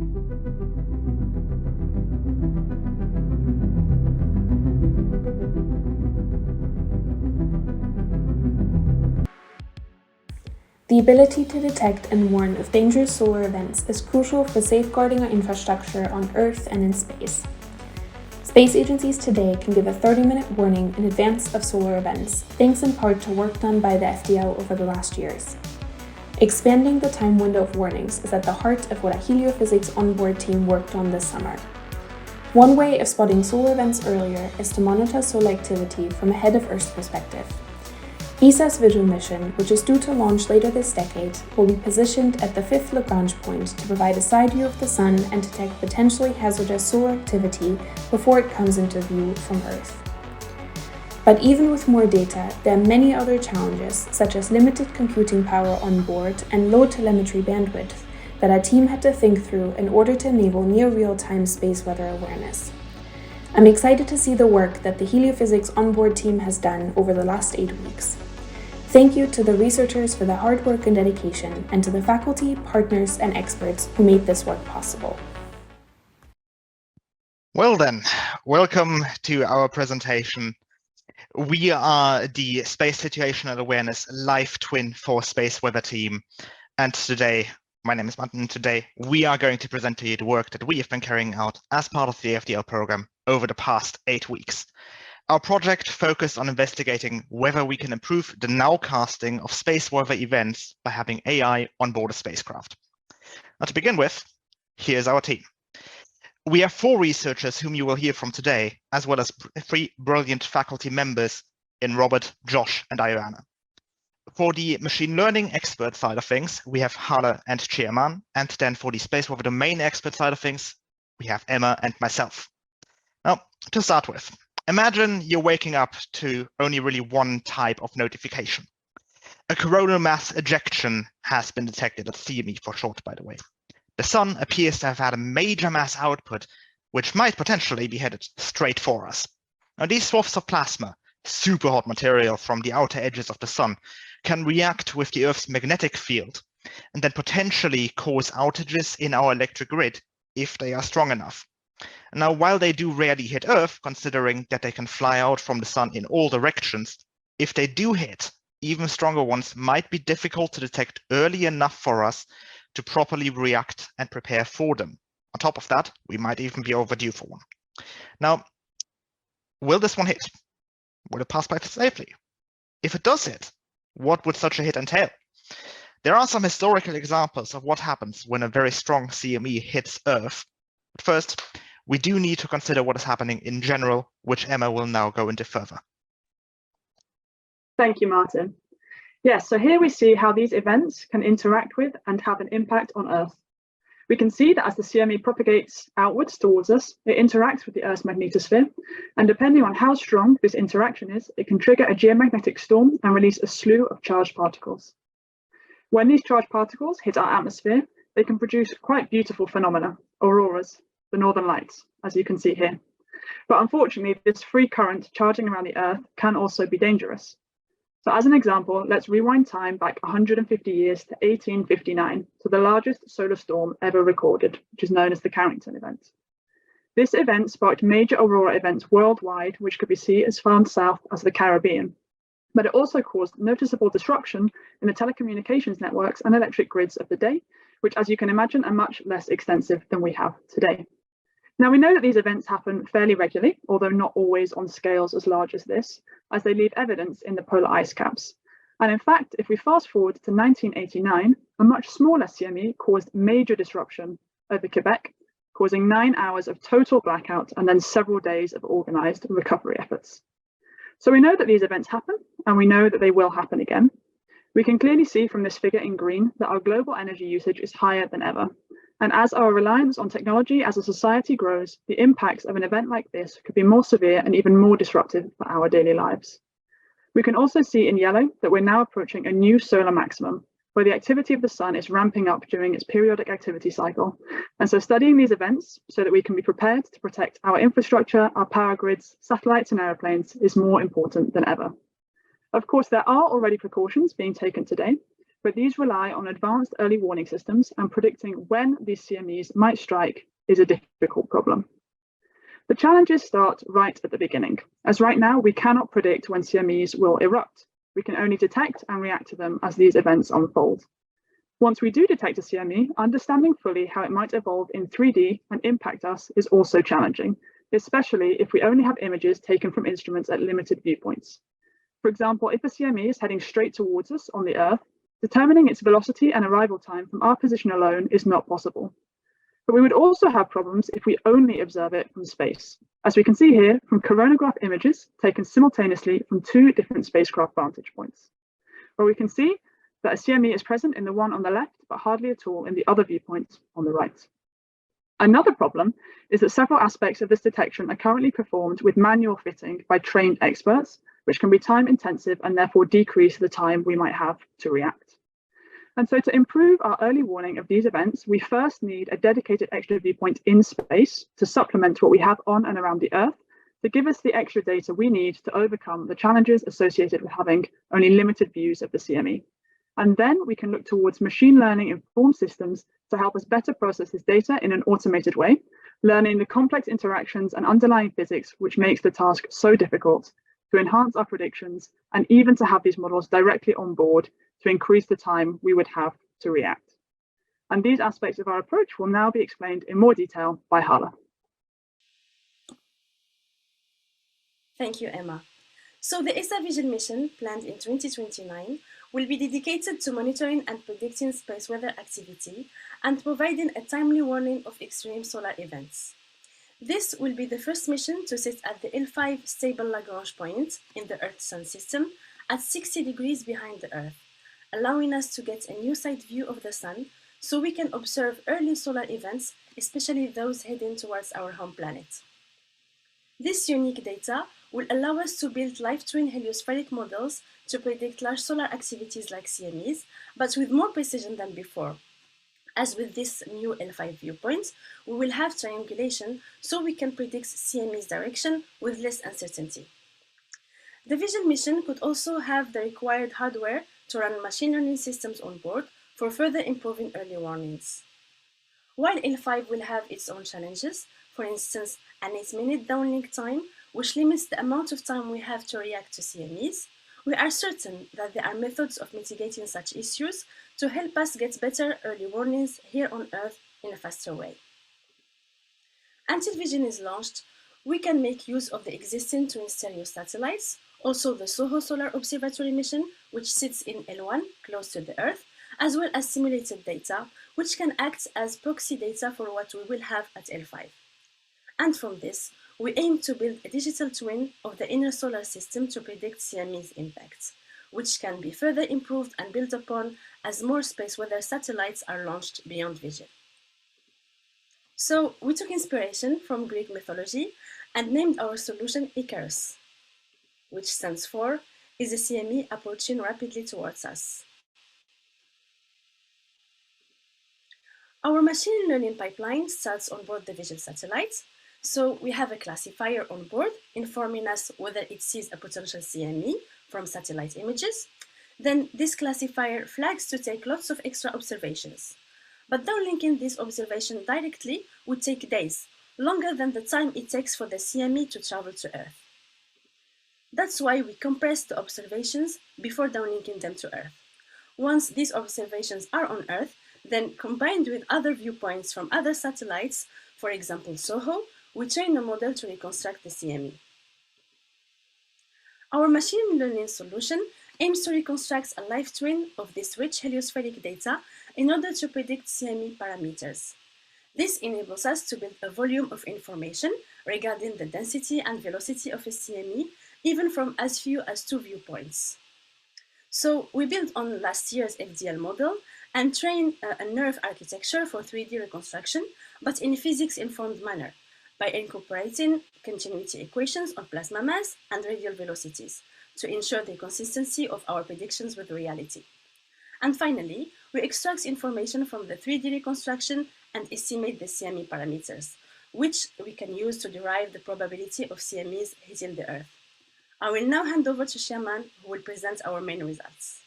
The ability to detect and warn of dangerous solar events is crucial for safeguarding our infrastructure on Earth and in space. Space agencies today can give a 30-minute warning in advance of solar events, thanks in part to work done by the FDL over the last years. Expanding the time window of warnings is at the heart of what a Heliophysics Onboard team worked on this summer. One way of spotting solar events earlier is to monitor solar activity from a head of Earth perspective. ESA's Vision mission, which is due to launch later this decade, will be positioned at the 5th Lagrange point to provide a side view of the Sun and detect potentially hazardous solar activity before it comes into view from Earth. But even with more data, there are many other challenges, such as limited computing power on board and low telemetry bandwidth, that our team had to think through in order to enable near real-time space weather awareness. I'm excited to see the work that the Heliophysics Onboard team has done over the last 8 weeks. Thank you to the researchers for their hard work and dedication, and to the faculty, partners, and experts who made this work possible. Well then, welcome to our presentation. We are the Space Situational Awareness live twin for Space Weather team. And today, my name is Martin, and today we are going to present to you the work that we have been carrying out as part of the FDL program over the past 8 weeks. Our project focused on investigating whether we can improve the nowcasting of space weather events by having AI on board a spacecraft. Now, to begin with, here's our team. We have 4 researchers whom you will hear from today, as well as 3 brilliant faculty members in Robert, Josh, and Ayana. For the machine learning expert side of things, we have Hala and Chairman, and then for the space weather domain expert side of things, we have Emma and myself. Now, to start with, imagine you're waking up to only really one type of notification. A coronal mass ejection has been detected at CME for short, by the way. The Sun appears to have had a major mass output, which might potentially be headed straight for us. Now, these swaths of plasma, super hot material from the outer edges of the Sun, can react with the Earth's magnetic field and then potentially cause outages in our electric grid if they are strong enough. Now, while they do rarely hit Earth, considering that they can fly out from the Sun in all directions, if they do hit, even stronger ones might be difficult to detect early enough for us to properly react and prepare for them. On top of that, we might even be overdue for one. Now, will this one hit? Will it pass by safely? If it does hit, what would such a hit entail? There are some historical examples of what happens when a very strong CME hits Earth. But first, we do need to consider what is happening in general, which Emma will now go into further. Thank you, Martin. Yes, so here we see how these events can interact with and have an impact on Earth. We can see that as the CME propagates outwards towards us, it interacts with the Earth's magnetosphere, and depending on how strong this interaction is, it can trigger a geomagnetic storm and release a slew of charged particles. When these charged particles hit our atmosphere, they can produce quite beautiful phenomena, auroras, the northern lights, as you can see here. But unfortunately, this free current charging around the Earth can also be dangerous. So as an example, let's rewind time back 150 years to 1859, to the largest solar storm ever recorded, which is known as the Carrington event. This event sparked major aurora events worldwide, which could be seen as far south as the Caribbean. But it also caused noticeable disruption in the telecommunications networks and electric grids of the day, which, as you can imagine, are much less extensive than we have today. Now, we know that these events happen fairly regularly, although not always on scales as large as this, as they leave evidence in the polar ice caps. And in fact, if we fast forward to 1989, a much smaller CME caused major disruption over Quebec, causing 9 hours of total blackout and then several days of organized recovery efforts. So we know that these events happen, and we know that they will happen again. We can clearly see from this figure in green that our global energy usage is higher than ever. And as our reliance on technology as a society grows, the impacts of an event like this could be more severe and even more disruptive for our daily lives. We can also see in yellow that we're now approaching a new solar maximum, where the activity of the Sun is ramping up during its periodic activity cycle. And so studying these events so that we can be prepared to protect our infrastructure, our power grids, satellites and aeroplanes is more important than ever. Of course, there are already precautions being taken today, but these rely on advanced early warning systems, and predicting when these CMEs might strike is a difficult problem. The challenges start right at the beginning, as right now we cannot predict when CMEs will erupt. We can only detect and react to them as these events unfold. Once we do detect a CME, understanding fully how it might evolve in 3D and impact us is also challenging, especially if we only have images taken from instruments at limited viewpoints. For example, if a CME is heading straight towards us on the Earth, determining its velocity and arrival time from our position alone is not possible. But we would also have problems if we only observe it from space, as we can see here from coronagraph images taken simultaneously from 2 different spacecraft vantage points, where we can see that a CME is present in the one on the left, but hardly at all in the other viewpoint on the right. Another problem is that several aspects of this detection are currently performed with manual fitting by trained experts, which can be time intensive and therefore decrease the time we might have to react. And so to improve our early warning of these events, we first need a dedicated extra viewpoint in space to supplement what we have on and around the Earth, to give us the extra data we need to overcome the challenges associated with having only limited views of the CME. And then we can look towards machine learning informed systems to help us better process this data in an automated way, learning the complex interactions and underlying physics which makes the task so difficult, to enhance our predictions, and even to have these models directly on board to increase the time we would have to react. And these aspects of our approach will now be explained in more detail by Hala. Thank you, Emma. So the ESA Vision mission, planned in 2029, will be dedicated to monitoring and predicting space weather activity and providing a timely warning of extreme solar events. This will be the first mission to sit at the L5 stable Lagrange point in the Earth-Sun system at 60 degrees behind the Earth, allowing us to get a new side view of the Sun so we can observe early solar events, especially those heading towards our home planet. This unique data will allow us to build live-twin heliospheric models to predict large solar activities like CMEs, but with more precision than before. As with this new L5 viewpoint, we will have triangulation so we can predict CME's direction with less uncertainty. The Vision mission could also have the required hardware to run machine learning systems on board for further improving early warnings. While L5 will have its own challenges, for instance, an 8-minute downlink time, which limits the amount of time we have to react to CMEs, we are certain that there are methods of mitigating such issues to help us get better early warnings here on Earth in a faster way. Until Vision is launched, we can make use of the existing twin stereo satellites, also the SOHO Solar Observatory mission, which sits in L1 close to the Earth, as well as simulated data, which can act as proxy data for what we will have at L5. And from this, we aim to build a digital twin of the inner solar system to predict CME's impacts, which can be further improved and built upon as more space weather satellites are launched beyond Vision. So we took inspiration from Greek mythology and named our solution Icarus, which stands for "Is a CME approaching rapidly towards us?" Our machine learning pipeline starts on board the Vision satellite. So we have a classifier on board informing us whether it sees a potential CME from satellite images. Then this classifier flags to take lots of extra observations. But downlinking this observation directly would take days, longer than the time it takes for the CME to travel to Earth. That's why we compress the observations before downlinking them to Earth. Once these observations are on Earth, then combined with other viewpoints from other satellites, for example SOHO, we train a model to reconstruct the CME. Our machine learning solution aims to reconstruct a live twin of this rich heliospheric data in order to predict CME parameters. This enables us to build a volume of information regarding the density and velocity of a CME, even from as few as 2 viewpoints. So we built on last year's FDL model and trained a NERV architecture for 3D reconstruction, but in a physics-informed manner, by incorporating continuity equations on plasma mass and radial velocities to ensure the consistency of our predictions with reality. And finally, we extract information from the 3D reconstruction and estimate the CME parameters, which we can use to derive the probability of CMEs hitting the Earth. I will now hand over to Sherman, who will present our main results.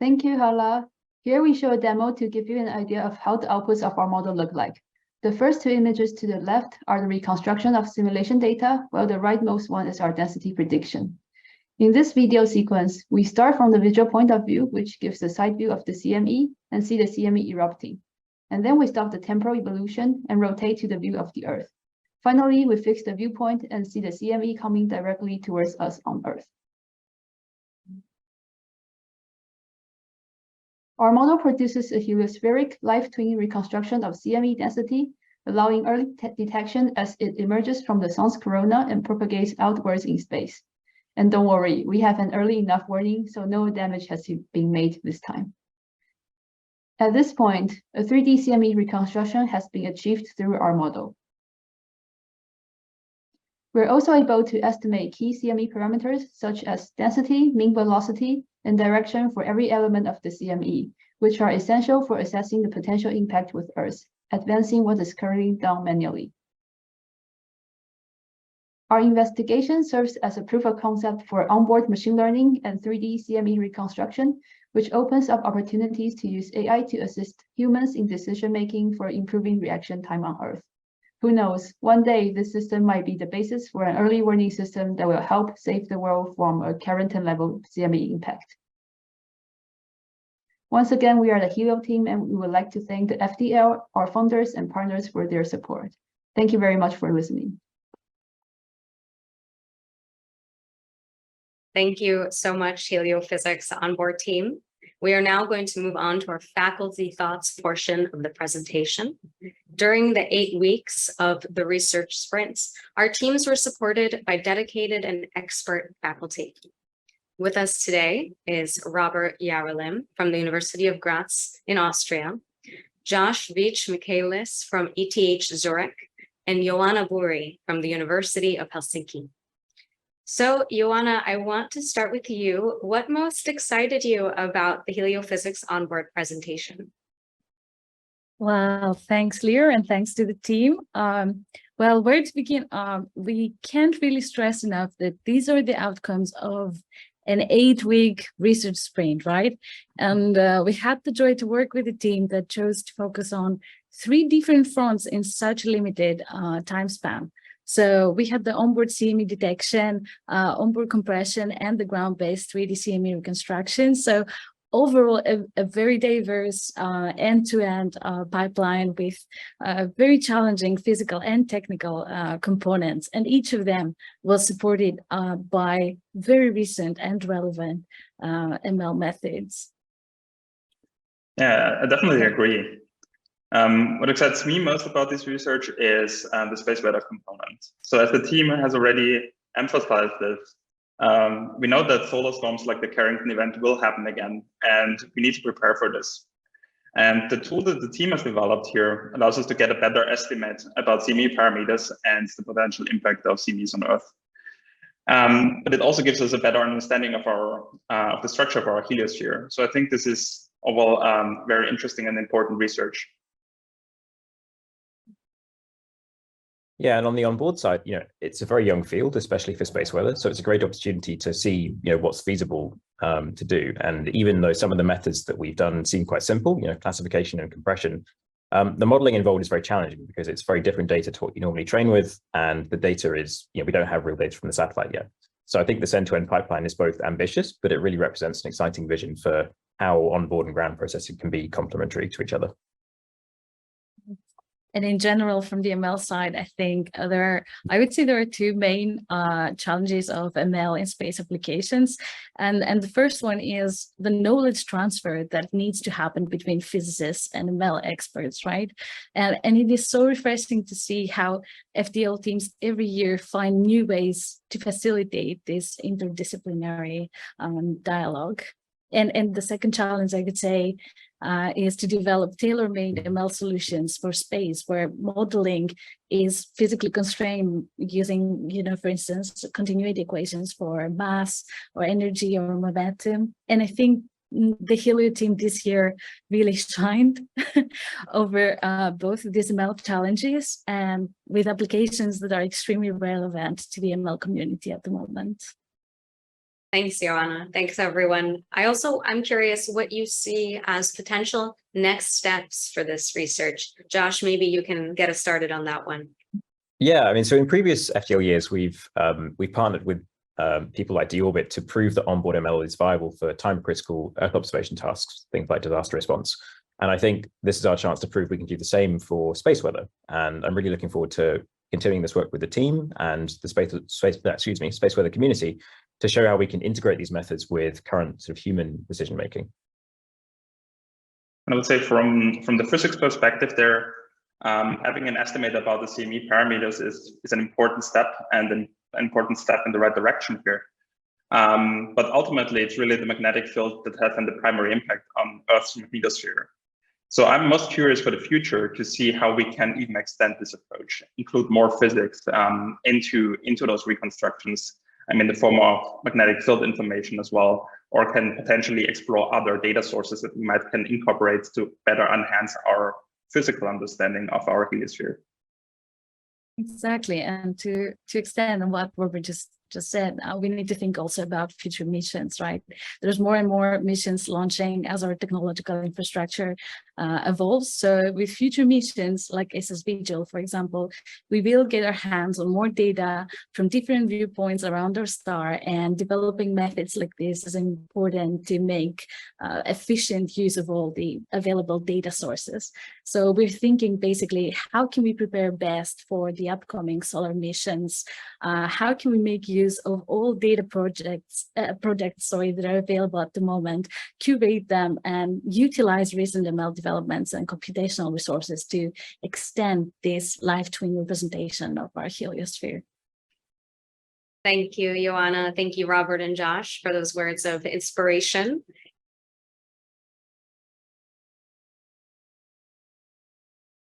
Thank you, Hala. Here we show a demo to give you an idea of how the outputs of our model look like. The first two images to the left are the reconstruction of simulation data, while the rightmost one is our density prediction. In this video sequence, we start from the visual point of view, which gives the side view of the CME and see the CME erupting. And then we stop the temporal evolution and rotate to the view of the Earth. Finally, we fix the viewpoint and see the CME coming directly towards us on Earth. Our model produces a heliospheric live-twin reconstruction of CME density, allowing early detection as it emerges from the sun's corona and propagates outwards in space. And don't worry, we have an early enough warning, so no damage has been made this time. At this point, a 3D CME reconstruction has been achieved through our model. We're also able to estimate key CME parameters such as density, mean velocity, and direction for every element of the CME, which are essential for assessing the potential impact with Earth, advancing what is currently done manually. Our investigation serves as a proof of concept for onboard machine learning and 3D CME reconstruction, which opens up opportunities to use AI to assist humans in decision-making for improving reaction time on Earth. Who knows, one day this system might be the basis for an early warning system that will help save the world from a Carrington-level CME impact. Once again, we are the Helio team, and we would like to thank the FDL, our funders and partners for their support. Thank you very much for listening. Thank you so much, Heliophysics Onboard team. We are now going to move on to our faculty thoughts portion of the presentation. During the 8 weeks of the research sprints, our teams were supported by dedicated and expert faculty. With us today is Robert Yarelim from the University of Graz in Austria, Josh Veach-Michaelis from ETH Zurich, and Joanna Buri from the University of Helsinki. So, Joanna, I want to start with you. What most excited you about the Heliophysics Onboard presentation? Well, thanks, Lear, and thanks to the team. Well, where to begin? We can't really stress enough that these are the outcomes of an 8-week research sprint, right? And we had the joy to work with a team that chose to focus on 3 different fronts in such a limited time span. So we had the onboard CME detection, onboard compression, and the ground-based 3D CME reconstruction. So overall, a very diverse end-to-end pipeline with very challenging physical and technical components. And each of them was supported by very recent and relevant ML methods. Yeah, I definitely agree. What excites me most about this research is the space weather component. So as the team has already emphasized this, we know that solar storms like the Carrington event will happen again, and we need to prepare for this. And the tool that the team has developed here allows us to get a better estimate about CME parameters and the potential impact of CMEs on Earth. But it also gives us a better understanding of the structure of our heliosphere. So I think this is overall very interesting and important research. Yeah, and on the onboard side, it's a very young field, especially for space weather. So it's a great opportunity to see, what's feasible to do. And even though some of the methods that we've done seem quite simple, classification and compression, the modeling involved is very challenging because it's very different data to what you normally train with. And the data is, we don't have real data from the satellite yet. So I think this end-to-end pipeline is both ambitious, but it really represents an exciting vision for how onboard and ground processing can be complementary to each other. And in general, from the ML side, I think I would say there are 2 main challenges of ML in space applications. And the first one is the knowledge transfer that needs to happen between physicists and ML experts, right? And it is so refreshing to see how FDL teams every year find new ways to facilitate this interdisciplinary dialogue. And the second challenge, I would say, is to develop tailor-made ML solutions for space where modeling is physically constrained using, for instance, continuity equations for mass or energy or momentum. And I think the Helio team this year really shined over both of these ML challenges and with applications that are extremely relevant to the ML community at the moment. Thanks, Joanna. Thanks, everyone. I'm curious what you see as potential next steps for this research. Josh, maybe you can get us started on that one. Yeah, I mean, so in previous FDL years, we've partnered with people like deOrbit to prove that onboard ML is viable for time-critical Earth observation tasks, things like disaster response. And I think this is our chance to prove we can do the same for space weather. And I'm really looking forward to continuing this work with the team and the space weather community to show how we can integrate these methods with current sort of human decision making. And I would say from the physics perspective, there having an estimate about the CME parameters is an important step and an important step in the right direction here. But ultimately, it's really the magnetic field that has the primary impact on Earth's magnetosphere. So I'm most curious for the future to see how we can even extend this approach, include more physics into those reconstructions, in the form of magnetic field information as well, or can potentially explore other data sources that we can incorporate to better enhance our physical understanding of our heliosphere. Exactly, and to extend on what Robert just said, we need to think also about future missions, right? There's more and more missions launching as our technological infrastructure evolves. So with future missions like SSVGL, for example, we will get our hands on more data from different viewpoints around our star, and developing methods like this is important to make efficient use of all the available data sources. So we're thinking basically, how can we prepare best for the upcoming solar missions? How can we make use of all data projects that are available at the moment, curate them, and utilize recent ML developments and computational resources to extend this live twin representation of our heliosphere. Thank you, Joanna. Thank you, Robert and Josh, for those words of inspiration.